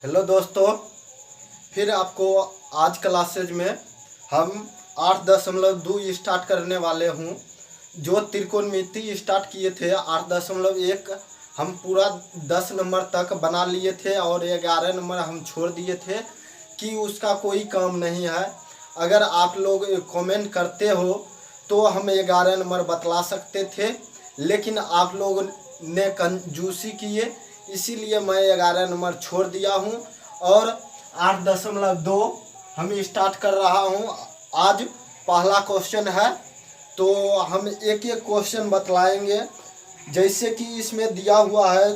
Hello दोस्तों, फिर आपको आज क्लासेज में हम 8.2 स्टार्ट करने वाले हूँ। जो त्रिकोणमिति स्टार्ट किए थे 8.1 हम पूरा 10 नंबर तक बना लिए थे और 11 नंबर हम छोड़ दिए थे कि उसका कोई काम नहीं है। अगर आप लोग कमेंट करते हो तो हम 11 नंबर बतला सकते थे, लेकिन आप लोग ने कंजूसी किए, इसीलिए मैं 11 नंबर छोड़ दिया हूँ और 8.2 हम स्टार्ट कर रहा हूँ। आज पहला क्वेश्चन है तो हम एक एक क्वेश्चन बतलाएंगे। जैसे कि इसमें दिया हुआ है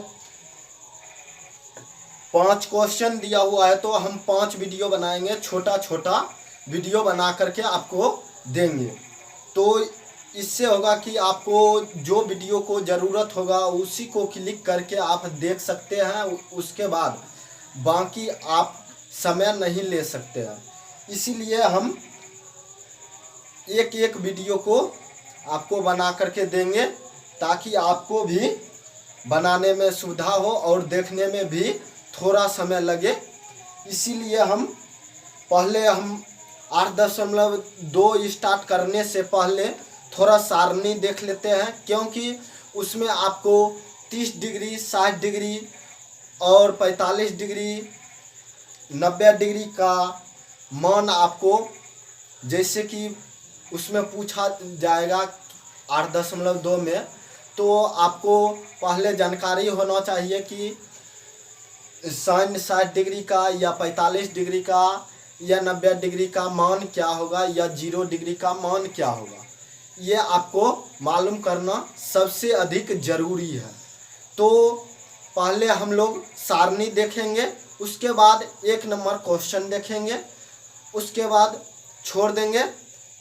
5 क्वेश्चन दिया हुआ है, तो हम 5 वीडियो बनाएंगे, छोटा छोटा वीडियो बना करके आपको देंगे। तो इससे होगा कि आपको जो वीडियो को ज़रूरत होगा उसी को क्लिक करके आप देख सकते हैं, उसके बाद बाकी आप समय नहीं ले सकते हैं। इसीलिए हम एक एक वीडियो को आपको बना करके देंगे ताकि आपको भी बनाने में सुविधा हो और देखने में भी थोड़ा समय लगे। इसीलिए हम 8.2 स्टार्ट करने से पहले थोड़ा सारणी देख लेते हैं, क्योंकि उसमें आपको 30 डिग्री, 60 डिग्री और 45 डिग्री, 90 डिग्री का मान आपको जैसे कि उसमें पूछा जाएगा 8.2 में, तो आपको पहले जानकारी होना चाहिए कि साइन 60 डिग्री का या 45 डिग्री का या 90 डिग्री का मान क्या होगा या 0 डिग्री का मान क्या होगा, ये आपको मालूम करना सबसे अधिक ज़रूरी है। तो पहले हम लोग सारणी देखेंगे, उसके बाद 1 नंबर क्वेश्चन देखेंगे, उसके बाद छोड़ देंगे।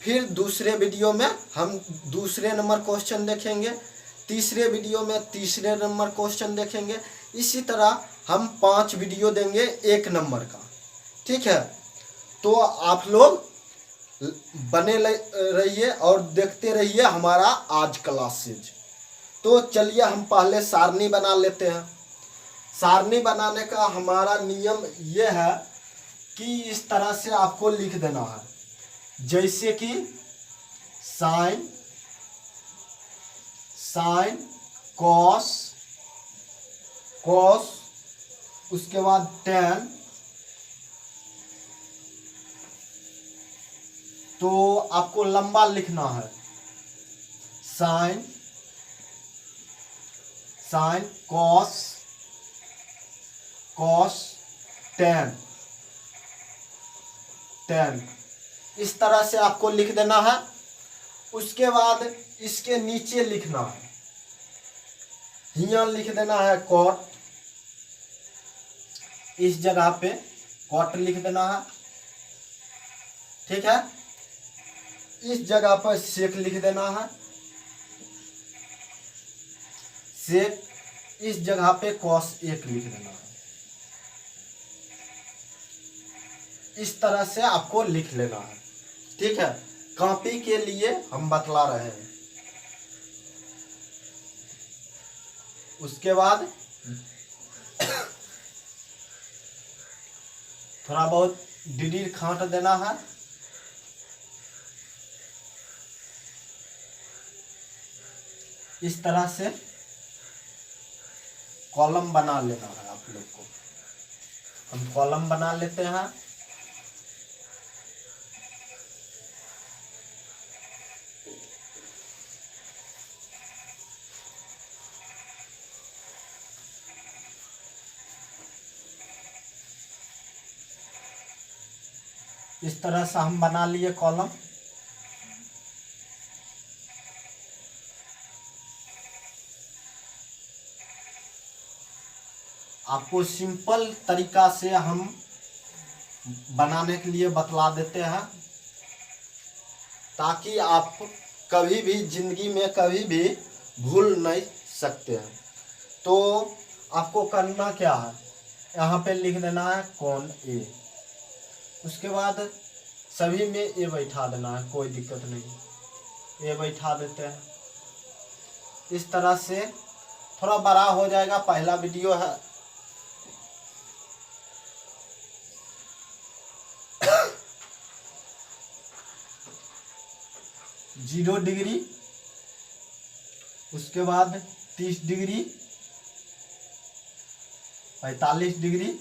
फिर दूसरे वीडियो में हम दूसरे नंबर क्वेश्चन देखेंगे, तीसरे वीडियो में तीसरे नंबर क्वेश्चन देखेंगे। इसी तरह हम 5 वीडियो देंगे 1 नंबर का, ठीक है। तो आप लोग बने रहिए और देखते रहिए हमारा आज क्लासेज। तो चलिए हम पहले सारणी बना लेते हैं। सारणी बनाने का हमारा नियम ये है कि इस तरह से आपको लिख देना है, जैसे कि साइन कॉस, उसके बाद टेन। तो आपको लंबा लिखना है, साइन कॉस टेन। इस तरह से आपको लिख देना है। उसके बाद इसके नीचे लिखना है, यहाँ लिख देना है कॉट, इस जगह पे कॉट लिख देना है, ठीक है। इस जगह पर सेक लिख देना है, सेक। इस जगह पे कॉस 1 लिख देना है। इस तरह से आपको लिख लेना है, ठीक है। कॉपी के लिए हम बतला रहे हैं। उसके बाद थोड़ा बहुत डिडीर खांट देना है, इस तरह से कॉलम बना लेना है आप लोग को। हम कॉलम बना लेते हैं। इस तरह से हम बना लिए कॉलम। आपको सिंपल तरीका से हम बनाने के लिए बतला देते हैं, ताकि आप कभी भी जिंदगी में कभी भी भूल नहीं सकते हैं। तो आपको करना क्या है, यहाँ पे लिख देना है कौन ए, उसके बाद सभी में ए बैठा देना है, कोई दिक्कत नहीं, ए बैठा देते हैं। इस तरह से थोड़ा बड़ा हो जाएगा, पहला वीडियो है। 0 डिग्री, उसके बाद 30 डिग्री, 45 डिग्री,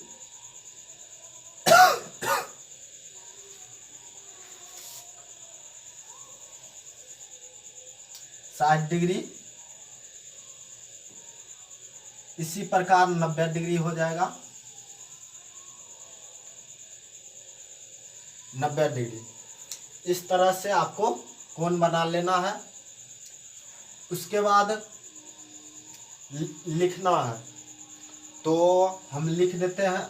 60 डिग्री, इसी प्रकार 90 डिग्री हो जाएगा। 90 डिग्री इस तरह से आपको कोण बना लेना है। उसके बाद लिखना है, तो हम लिख देते हैं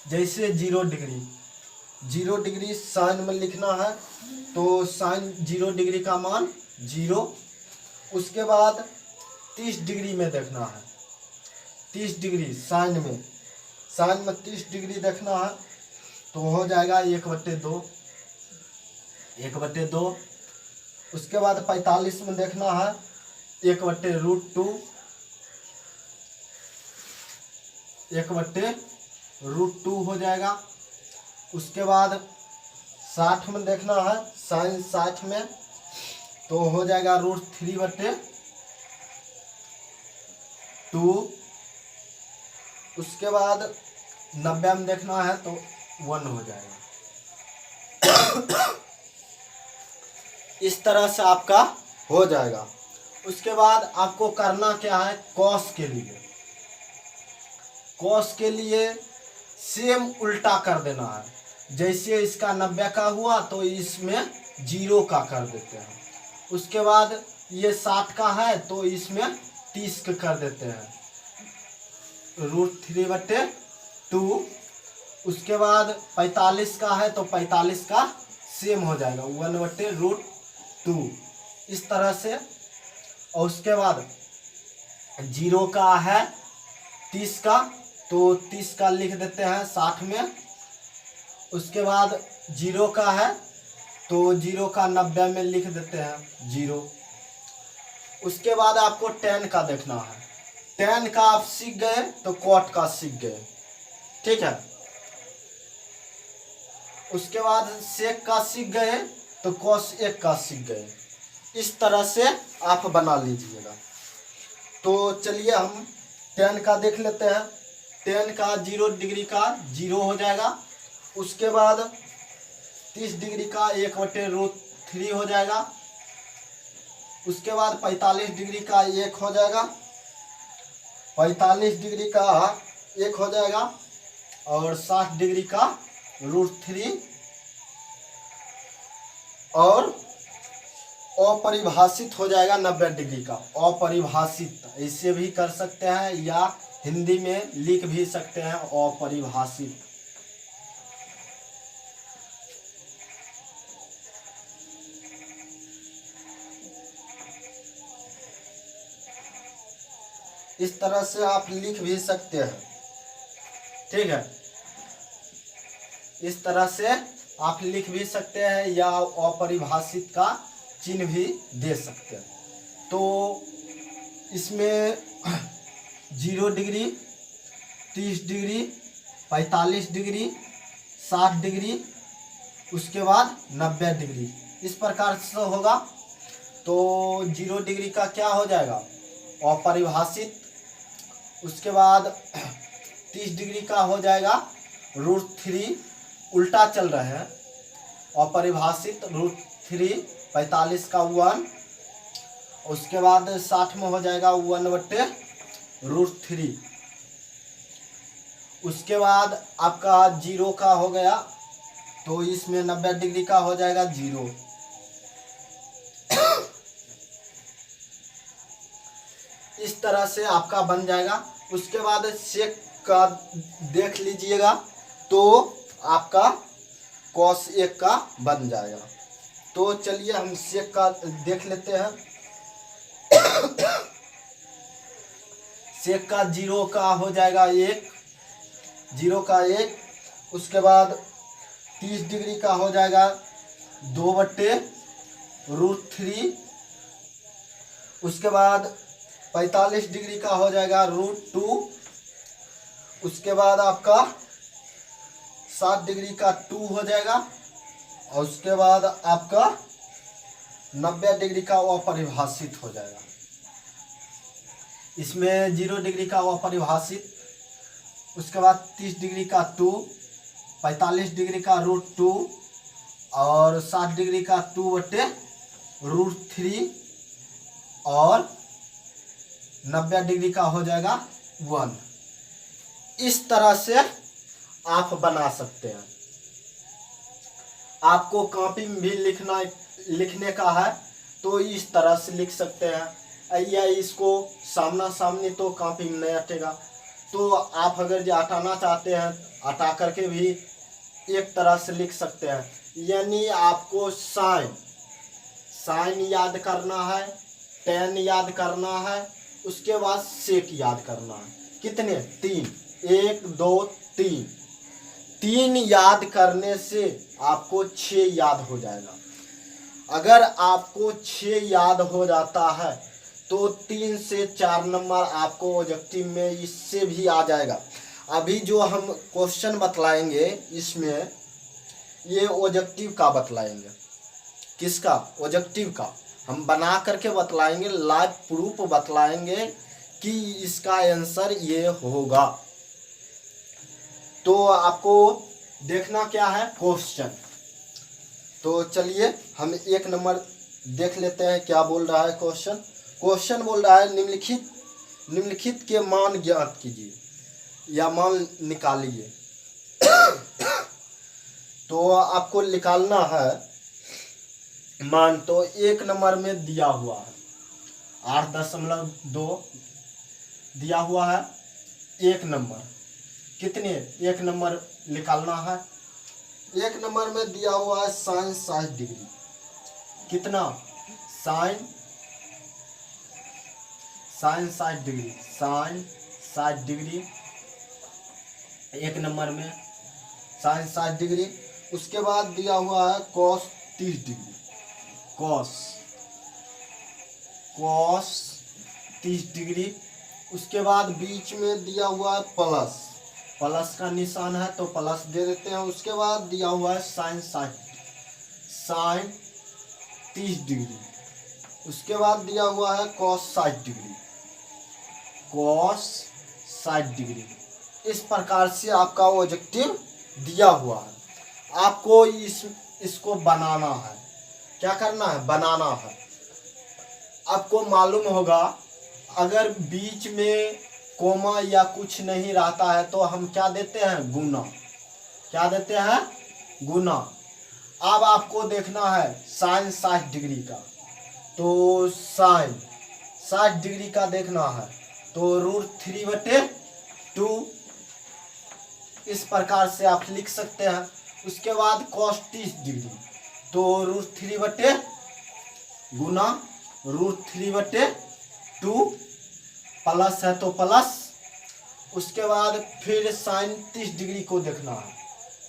जैसे 0 डिग्री, 0 डिग्री साइन में लिखना है, तो साइन 0 डिग्री का मान 0। उसके बाद 30 डिग्री में देखना है, 30 डिग्री साइन में 30 डिग्री देखना है, तो हो जाएगा 1/2, 1/2। उसके बाद 45 में देखना है 1/√2, 1/√2 हो जाएगा। उसके बाद 60 में देखना है, साइन 60 में, तो हो जाएगा √3/2। उसके बाद 90 में देखना है तो 1 हो जाएगा। इस तरह से आपका हो जाएगा। उसके बाद आपको करना क्या है, कॉस के लिए, कॉस के लिए सेम उल्टा कर देना है। जैसे इसका 90 का हुआ तो इसमें 0 का कर देते हैं। उसके बाद ये 60 का है तो इसमें 30 का कर देते हैं, √3/2। उसके बाद 45 का है तो 45 का सेम हो जाएगा 1/√2, इस तरह से। और उसके बाद 0 का है 30 का, तो 30 का लिख देते हैं 60 में। उसके बाद 0 का है तो 0 का 90 में लिख देते हैं 0। उसके बाद आपको tan का देखना है, tan का आप सीख गए तो cot का सीख गए, ठीक है। उसके बाद sec का सीख गए तो cos 1 का सीख गए। इस तरह से आप बना लीजिएगा। तो चलिए हम tan का देख लेते हैं। tan का 0 डिग्री का 0 हो जाएगा। उसके बाद 30 डिग्री का 1/√3 हो जाएगा। उसके बाद 45 डिग्री का 1 हो जाएगा, 45 डिग्री का 1 हो जाएगा, और 60 डिग्री का √3, और अपरिभाषित हो जाएगा 90 डिग्री का अपरिभाषित। ऐसे भी कर सकते हैं या हिंदी में लिख भी सकते हैं अपरिभाषित। इस तरह से आप लिख भी सकते हैं, ठीक है। इस तरह से आप लिख भी सकते हैं या अपरिभाषित का चिन्ह भी दे सकते हैं। तो इसमें 0 डिग्री, 30 डिग्री, 45 डिग्री, 60 डिग्री, उसके बाद 90 डिग्री, इस प्रकार से होगा। तो 0 डिग्री का क्या हो जाएगा, अपरिभाषित। उसके बाद 30 डिग्री का हो जाएगा √3, उल्टा चल रहे हैं, अपरिभाषित √3, 45 का 1। उसके बाद 60 में हो जाएगा 1/√3। उसके बाद आपका 0 का हो गया तो इसमें 90 डिग्री का हो जाएगा 0। इस तरह से आपका बन जाएगा। उसके बाद सेक का देख लीजिएगा तो आपका cos 1 का बन जाएगा। तो चलिए हम सेक का देख लेते हैं। सेक का 0 का हो जाएगा 1, 0 का 1। उसके बाद 30 डिग्री का हो जाएगा 2/√3। उसके बाद 45 डिग्री का हो जाएगा √2। उसके बाद आपका 60 डिग्री का 2 हो जाएगा। और उसके बाद आपका 90 डिग्री का अपरिभाषित हो जाएगा। इसमें 0 डिग्री का अपरिभाषित, उसके बाद 30 डिग्री का 2, 45 डिग्री का √2 और 60 डिग्री का 2/√3 और 90 डिग्री का हो जाएगा 1। इस तरह से आप बना सकते हैं। आपको कॉपी में भी लिखने का है तो इस तरह से लिख सकते हैं, या इसको सामना सामनी तो कॉपी में नहीं अटेगा, तो आप अगर जो हटाना चाहते हैं हटा करके भी एक तरह से लिख सकते हैं। यानी आपको साइन याद करना है, tan याद करना है, उसके बाद सेक याद करना है। कितने? 3, 1 2 3। 3 याद करने से आपको 6 याद हो जाएगा। अगर आपको 6 याद हो जाता है तो 3 से 4 नंबर आपको ऑब्जेक्टिव में इससे भी आ जाएगा। अभी जो हम क्वेश्चन बतलाएंगे इसमें ये ऑब्जेक्टिव का बतलाएंगे। किसका? ऑब्जेक्टिव का। हम बना करके बतलाएंगे, लाइव प्रूफ बतलाएंगे कि इसका आंसर ये होगा। तो आपको देखना क्या है? क्वेश्चन। तो चलिए हम 1 नंबर देख लेते हैं क्या बोल रहा है क्वेश्चन। क्वेश्चन बोल रहा है निम्नलिखित के मान ज्ञात कीजिए या मान निकालिए। तो आपको निकालना है मान। तो 1 नंबर में दिया हुआ है 8.2 दिया हुआ है। 1 नंबर कितने? 1 नंबर निकालना है। 1 नंबर में दिया हुआ है sin 60 डिग्री। कितना? sin 60 degree. sin 60 degree 1 number में sin 60 डिग्री। उसके बाद दिया हुआ है cos 30 डिग्री। cos 30 degree. उसके बाद बीच में दिया हुआ है प्लस का निशान है तो प्लस दे देते हैं। उसके बाद दिया हुआ है sin 30 डिग्री। उसके बाद दिया हुआ है cos 60 डिग्री। cos 60 degree. इस प्रकार से आपका ऑब्जेक्टिव दिया हुआ है। आपको इसको बनाना है। क्या करना है? बनाना है। आपको मालूम होगा अगर बीच में कोमा या कुछ नहीं रहता है तो हम क्या देते हैं? गुना। क्या देते हैं? गुना। अब आपको देखना है sin 60 डिग्री का, तो sin 60 डिग्री का देखना है तो √3/2 इस प्रकार से आप लिख सकते हैं। उसके बाद cos 30 डिग्री तो √3/2 प्लस है तो प्लस। उसके बाद फिर sin 30 डिग्री को देखना है।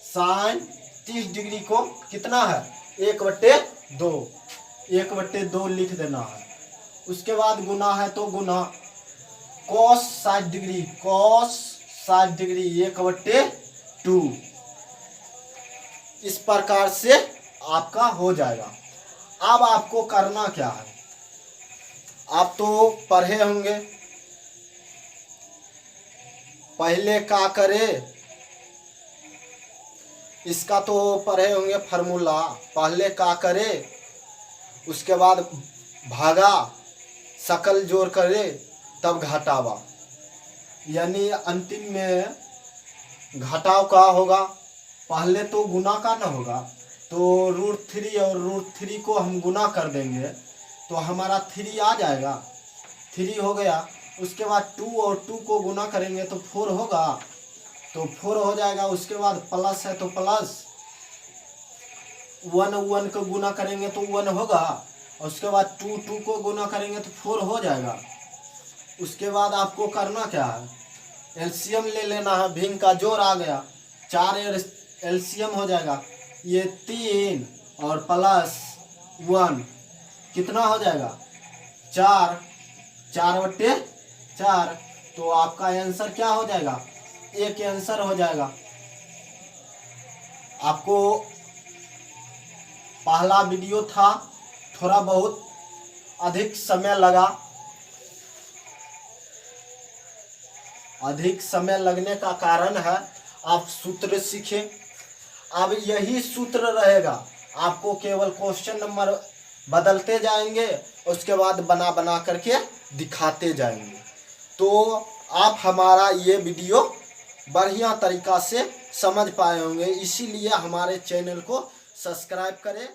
sin 30 डिग्री को कितना है? 1/2 लिख देना है। उसके बाद गुना है तो गुना cos 60 डिग्री 1/2। इस प्रकार से आपका हो जाएगा। अब आपको करना क्या है? आप तो पढ़े होंगे, पहले क्या करे इसका तो पढ़े होंगे फार्मूला। पहले क्या करे, उसके बाद भागा, सकल जोड़ करे, तब घटावा। यानी अंतिम में घटाव का होगा। पहले तो गुना का ना होगा तो √3 और √3 को हम गुना कर देंगे तो हमारा 3 आ जाएगा। 3 हो गया। उसके बाद 2 और 2 को गुना करेंगे तो 4 होगा, तो 4 हो जाएगा। उसके बाद प्लस है तो प्लस, 1 को गुना करेंगे तो 1 होगा। और उसके बाद 2 को गुना करेंगे तो 4 हो जाएगा। उसके बाद आपको करना क्या है? एलसीएम ले लेना है। भिन्न का जोड़ आ गया, 4 एलसीएम हो जाएगा। ये 3 और प्लस 1 कितना हो जाएगा? 4/4। तो आपका आंसर क्या हो जाएगा? एक आंसर हो जाएगा। आपको पहला वीडियो था थोड़ा बहुत अधिक समय लगा। अधिक समय लगने का कारण है आप सूत्र सीखे। अब यही सूत्र रहेगा, आपको केवल क्वेश्चन नंबर बदलते जाएंगे, उसके बाद बना बना करके दिखाते जाएंगे। तो आप हमारा ये वीडियो बढ़िया तरीक़ा से समझ पाए होंगे, इसीलिए हमारे चैनल को सब्सक्राइब करें।